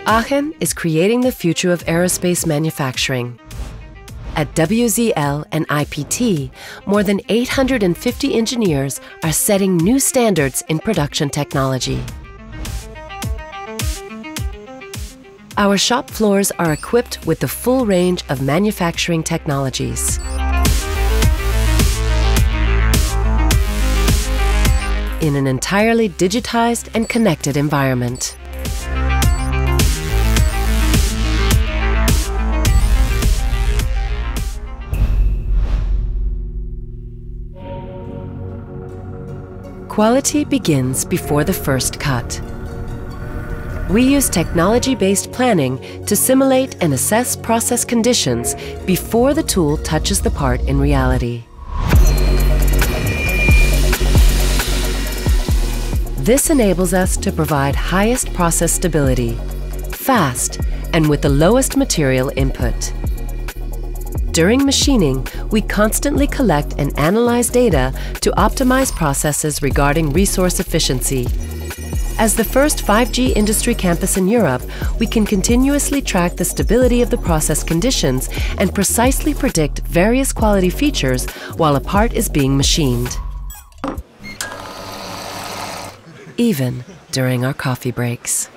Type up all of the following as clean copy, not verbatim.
Aachen is creating the future of aerospace manufacturing. At WZL and IPT, more than 850 engineers are setting new standards in production technology. Our shop floors are equipped with the full range of manufacturing technologies. In an entirely digitized and connected environment. Quality begins before the first cut. We use technology-based planning to simulate and assess process conditions before the tool touches the part in reality. This enables us to provide highest process stability, fast, and with the lowest material input. During machining, we constantly collect and analyze data to optimize processes regarding resource efficiency. As the first 5G industry campus in Europe, we can continuously track the stability of the process conditions and precisely predict various quality features while a part is being machined. Even during our coffee breaks.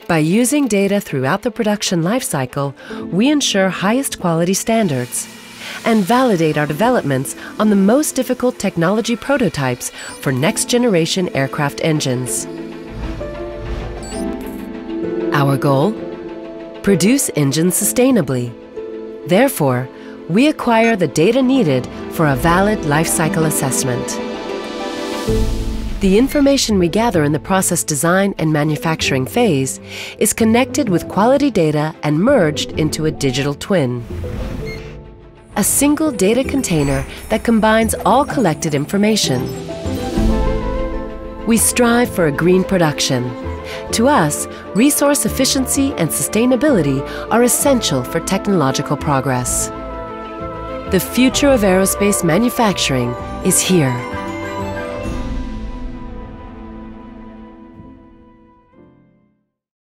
By using data throughout the production lifecycle, we ensure highest quality standards and validate our developments on the most difficult technology prototypes for next-generation aircraft engines. Our goal? Produce engines sustainably. Therefore, we acquire the data needed for a valid lifecycle assessment. The information we gather in the process design and manufacturing phase is connected with quality data and merged into a digital twin. A single data container that combines all collected information. We strive for a green production. To us, resource efficiency and sustainability are essential for technological progress. The future of aerospace manufacturing is here.